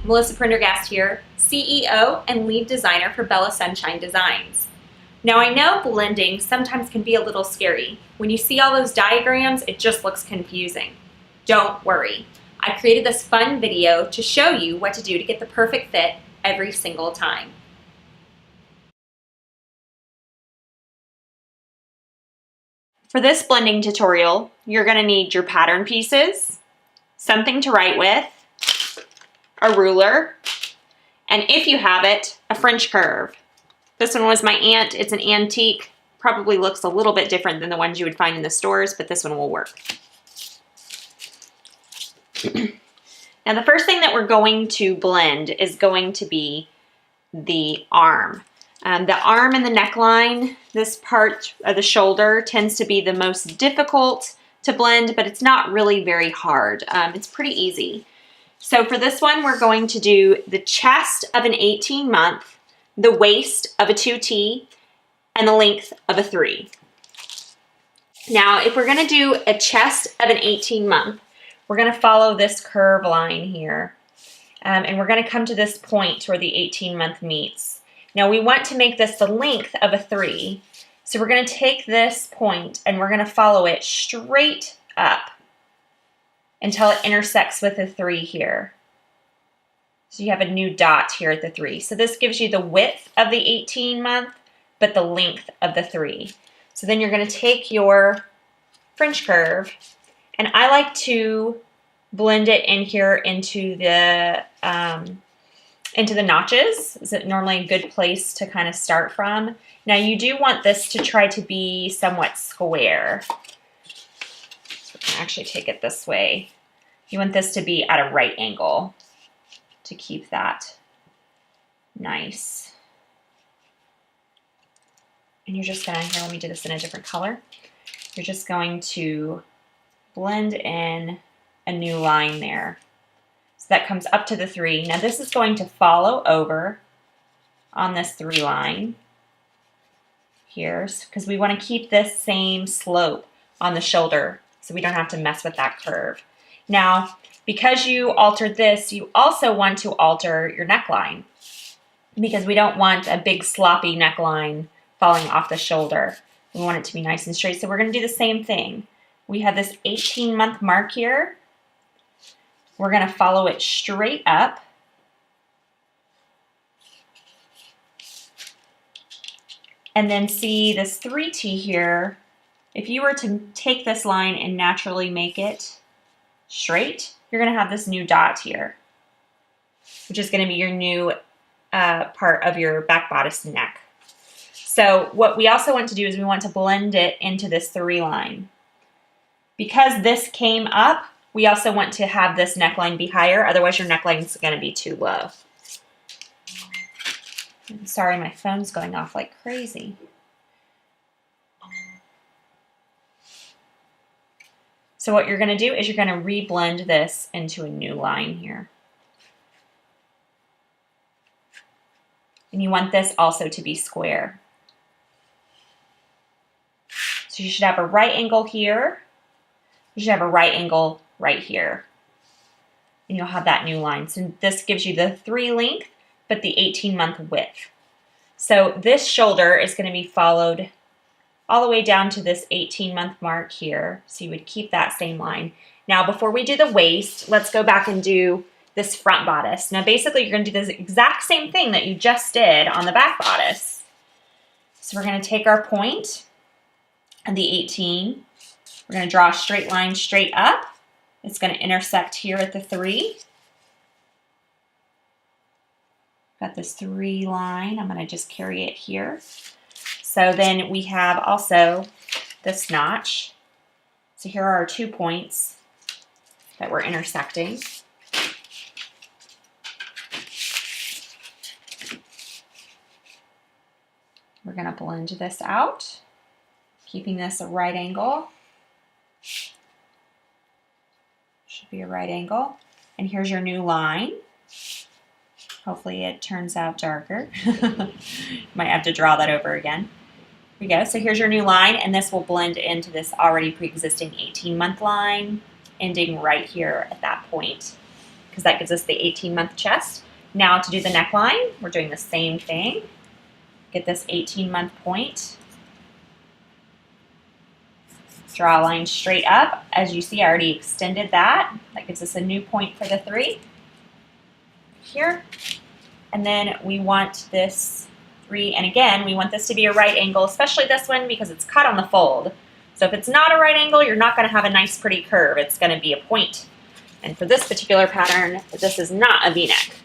Melissa Prendergast here, CEO and lead designer for Bella Sunshine Designs. Now I know blending sometimes can be a little scary. When you see all those diagrams, it just looks confusing. Don't worry. I created this fun video to show you what to do to get the perfect fit every single time. For this blending tutorial, you're going to need your pattern pieces, something to write with, a ruler, and if you have it, a French curve. This one was my aunt. It's an antique. Probably looks a little bit different than the ones you would find in the stores, but this one will work. Now the first thing that we're going to blend is going to be the arm. The arm and the neckline, this part of the shoulder tends to be the most difficult to blend, but it's not really very hard. It's pretty easy. So for this one, we're going to do the chest of an 18-month, the waist of a 2T, and the length of a 3. Now, if we're going to do a chest of an 18-month, we're going to follow this curve line here, and we're going to come to this point where the 18-month meets. Now we want to make this the length of a 3, so we're going to take this point and we're going to follow it straight up until it intersects with the 3 here. So you have a new dot here at the 3. So this gives you the width of the 18-month, but the length of the 3. So then you're going to take your French curve, and I like to blend it in here into the notches. Is it normally a good place to kind of start from? Now you do want this to try to be somewhat square. So we can actually take it this way. You want this to be at a right angle to keep that nice. And you're just gonna, here, let me do this in a different color. You're just going to blend in a new line there. So that comes up to the 3. Now this is going to follow over on this 3 line here, because we want to keep this same slope on the shoulder so we don't have to mess with that curve. Now, because you altered this, you also want to alter your neckline, because we don't want a big sloppy neckline falling off the shoulder. We want it to be nice and straight. So we're going to do the same thing. We have this 18-month mark here. We're going to follow it straight up. And then see this 3T here. If you were to take this line and naturally make it straight, you're going to have this new dot here, which is going to be your new part of your back bodice neck. So what we also want to do is we want to blend it into this 3 line. Because this came up, we also want to have this neckline be higher, otherwise your neckline is going to be too low. I'm sorry, my phone's going off like crazy. So what you're going to do is you're going to reblend this into a new line here. And you want this also to be square. So you should have a right angle here. You should have a right angle right here. And you'll have that new line. So this gives you the 3 length, but the 18-month width. So this shoulder is going to be followed all the way down to this 18-month mark here. So you would keep that same line. Now, before we do the waist, let's go back and do this front bodice. Now, basically, you're going to do this exact same thing that you just did on the back bodice. So we're going to take our point and the 18. We're going to draw a straight line straight up. It's going to intersect here at the 3. Got this 3 line. I'm going to just carry it here. So then we have also this notch. So here are our 2 points that we're intersecting. We're going to blend this out, keeping this a right angle. Should be a right angle. And here's your new line. Hopefully it turns out darker. Might have to draw that over again. Here we go. So here's your new line, and this will blend into this already pre-existing 18-month line, ending right here at that point. because that gives us the 18-month chest. Now to do the neckline, we're doing the same thing. Get this 18-month point. Draw a line straight up. As you see, I already extended that. That gives us a new point for the 3 here. And then we want this 3, and again, we want this to be a right angle, especially this one because it's cut on the fold. So if it's not a right angle, you're not going to have a nice pretty curve. It's going to be a point. And for this particular pattern, this is not a V-neck.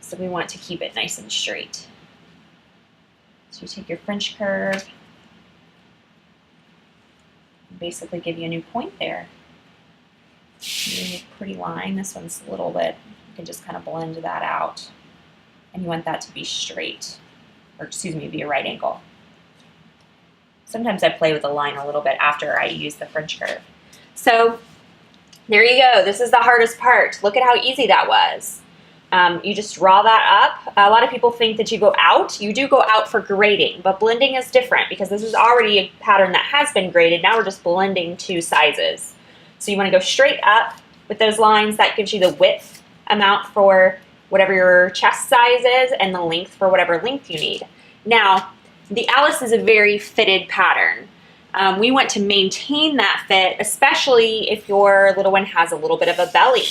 So we want to keep it nice and straight. So you take your French curve, basically give you a new point there. A pretty line. This one's a little bit, you can just kind of blend that out. And you want that to be straight, or excuse me, be a right angle. Sometimes I play with the line a little bit after I use the French curve. So there you go. This is the hardest part. Look at how easy that was. You just draw that up. A lot of people think that you go out. You do go out for grading, but blending is different because this is already a pattern that has been graded. Now we're just blending 2 sizes. So you want to go straight up with those lines. That gives you the width amount for whatever your chest size is and the length for whatever length you need. Now, the Alice is a very fitted pattern. We want to maintain that fit, especially if your little one has a little bit of a belly.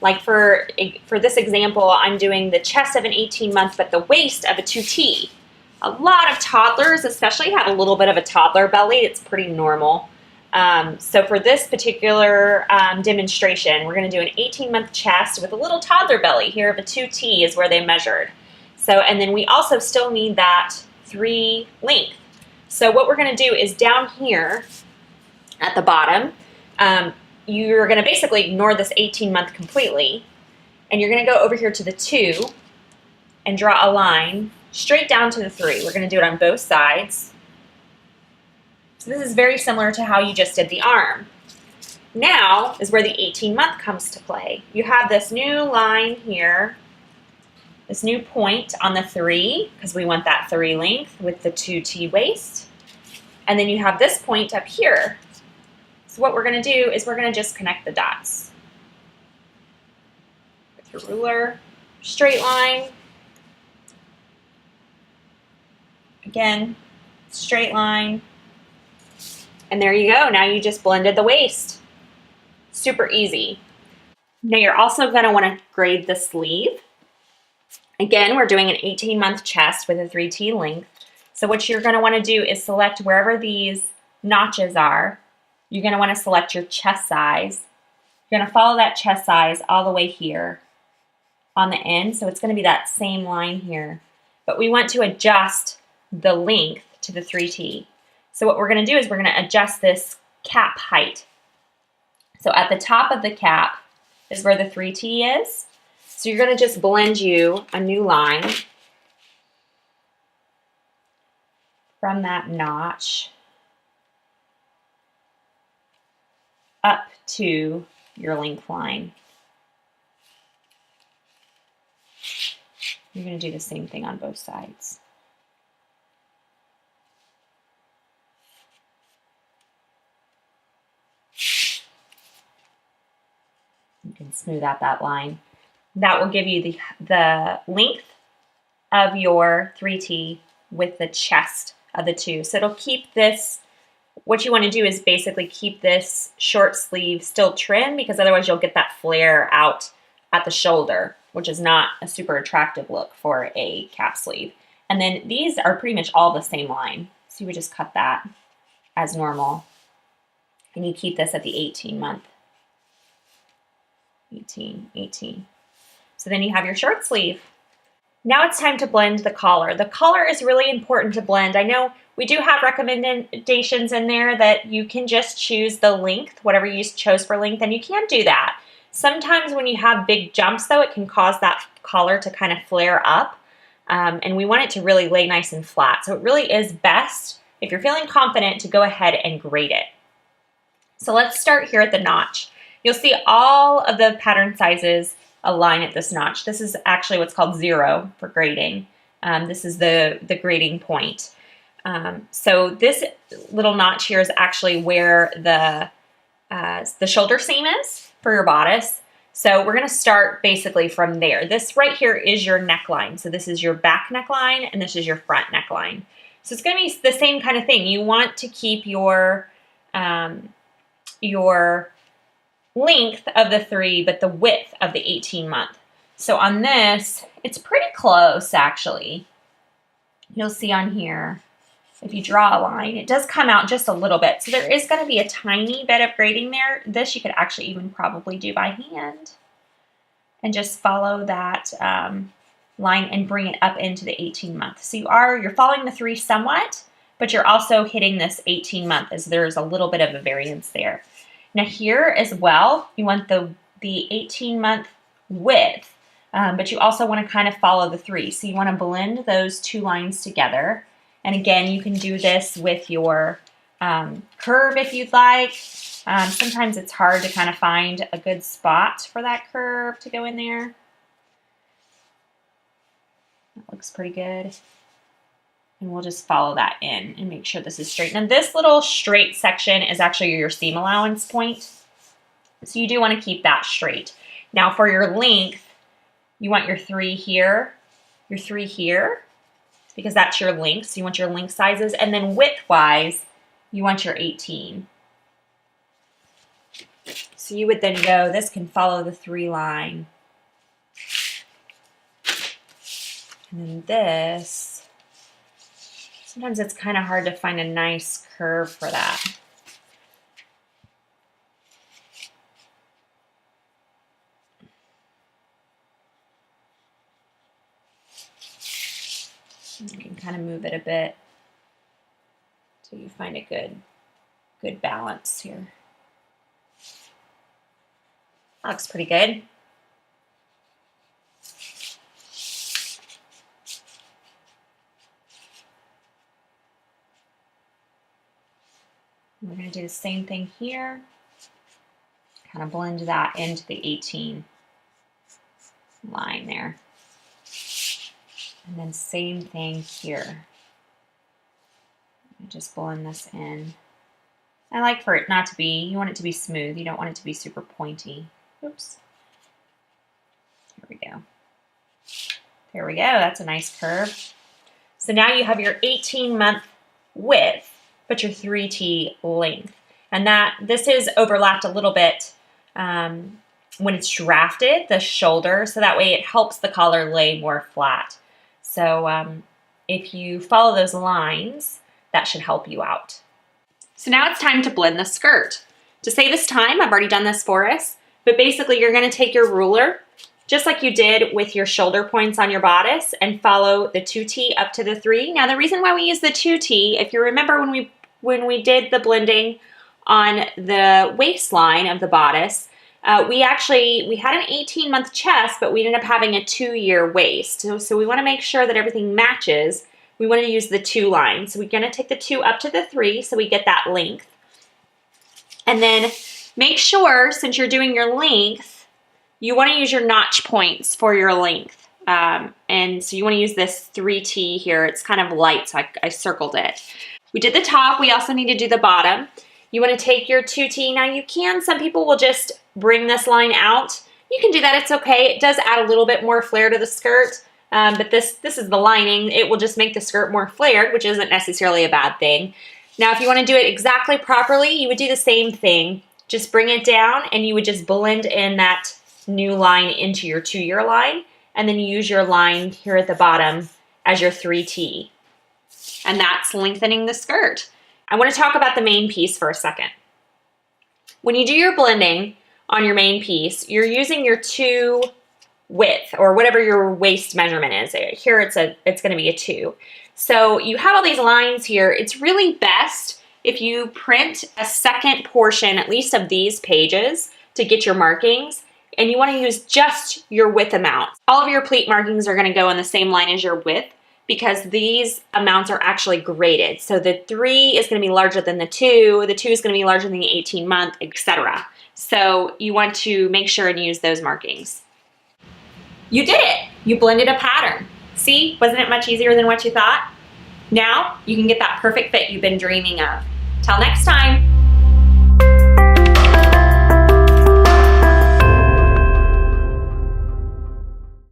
Like for this example, I'm doing the chest of an 18-month, but the waist of a 2T. A lot of toddlers, especially, have a little bit of a toddler belly. It's pretty normal. So for this particular demonstration, we're going to do an 18-month chest with a little toddler belly here of a 2T is where they measured. So, and then we also still need that 3 length. So what we're going to do is down here at the bottom, you're going to basically ignore this 18-month completely, and you're going to go over here to the 2 and draw a line straight down to the 3. We're going to do it on both sides. So this is very similar to how you just did the arm. Now is where the 18-month comes to play. You have this new line here, this new point on the 3, because we want that 3 length with the 2T waist. And then you have this point up here. So what we're going to do is we're going to just connect the dots. With your ruler, straight line. Again, straight line. And there you go. Now you just blended the waist. Super easy. Now you're also going to want to grade the sleeve. Again, we're doing an 18-month chest with a 3T length. So what you're going to want to do is select wherever these notches are. You're going to want to select your chest size. You're going to follow that chest size all the way here on the end. So it's going to be that same line here. But we want to adjust the length to the 3T. So what we're going to do is we're going to adjust this cap height. So at the top of the cap is where the 3T is. So you're going to just blend you a new line from that notch up to your length line. You're going to do the same thing on both sides. You can smooth out that line. That will give you the length of your 3T with the chest of the 2. So it'll keep this, what you want to do is basically keep this short sleeve still trim, because otherwise you'll get that flare out at the shoulder, which is not a super attractive look for a cap sleeve. And then these are pretty much all the same line. So you would just cut that as normal. And you keep this at the 18-month. 18, 18. So then you have your short sleeve. Now it's time to blend the collar. The collar is really important to blend. I know we do have recommendations in there that you can just choose the length, whatever you chose for length, and you can do that. Sometimes when you have big jumps, though, it can cause that collar to kind of flare up, and we want it to really lay nice and flat. So it really is best, if you're feeling confident, to go ahead and grade it. So let's start here at the notch. You'll see all of the pattern sizes align at this notch. This is actually what's called 0 for grading. This is the grading point. So this little notch here is actually where the shoulder seam is for your bodice. So we're gonna start basically from there. This right here is your neckline. So this is your back neckline and this is your front neckline. So it's gonna be the same kind of thing. You want to keep your length of the 3, but the width of the 18-month. So on this, it's pretty close actually. You'll see on here, if you draw a line, it does come out just a little bit. So there is gonna be a tiny bit of grading there. This you could actually even probably do by hand and just follow that line and bring it up into the 18-month. So you're following the 3 somewhat, but you're also hitting this 18-month as there's a little bit of a variance there. Now here as well, you want the 18-month width, but you also want to kind of follow the 3. So you want to blend those 2 lines together. And again, you can do this with your curve if you'd like. Sometimes it's hard to kind of find a good spot for that curve to go in there. That looks pretty good. And we'll just follow that in and make sure this is straight. And this little straight section is actually your seam allowance point. So you do want to keep that straight. Now for your length, you want your 3 here, your 3 here, because that's your length. So you want your length sizes. And then width-wise, you want your 18. So you would then go, this can follow the 3 line. And then this, sometimes it's kind of hard to find a nice curve for that. You can kind of move it a bit so you find a good balance here. That looks pretty good. We're going to do the same thing here. Kind of blend that into the 18 line there. And then same thing here. Just blend this in. I like for it not to be, you want it to be smooth. You don't want it to be super pointy. Oops. Here we go. There we go. That's a nice curve. So now you have your 18-month width, but your 3T length. And this is overlapped a little bit when it's drafted, the shoulder, so that way it helps the collar lay more flat. So if you follow those lines, that should help you out. So now it's time to blend the skirt. To save us time, I've already done this for us, but basically you're gonna take your ruler, just like you did with your shoulder points on your bodice, and follow the 2T up to the 3. Now the reason why we use the 2T, if you remember when we did the blending on the waistline of the bodice, we had an 18-month chest, but we ended up having a 2-year waist. So we want to make sure that everything matches. We want to use the 2 line. So we're going to take the 2 up to the 3 so we get that length. And then make sure, since you're doing your length, you want to use your notch points for your length. And so you want to use this 3T here. It's kind of light, so I circled it. We did the top. We also need to do the bottom. You want to take your 2T. Now some people will just bring this line out. You can do that, it's okay. It does add a little bit more flare to the skirt, but this is the lining. It will just make the skirt more flared, which isn't necessarily a bad thing. Now, if you want to do it exactly properly, you would do the same thing. Just bring it down and you would just blend in that new line into your 2-year line, and then use your line here at the bottom as your 3T. And that's lengthening the skirt. I want to talk about the main piece for a second. When you do your blending on your main piece, you're using your 2 width, or whatever your waist measurement is. Here it's going to be a 2. So you have all these lines here. It's really best if you print a second portion, at least of these pages, to get your markings, and you want to use just your width amount. All of your pleat markings are going to go on the same line as your width, because these amounts are actually graded. So the 3 is going to be larger than the 2 is going to be larger than the 18-month, etc. So you want to make sure and use those markings. You did it! You blended a pattern. See, wasn't it much easier than what you thought? Now you can get that perfect fit you've been dreaming of. Till next time.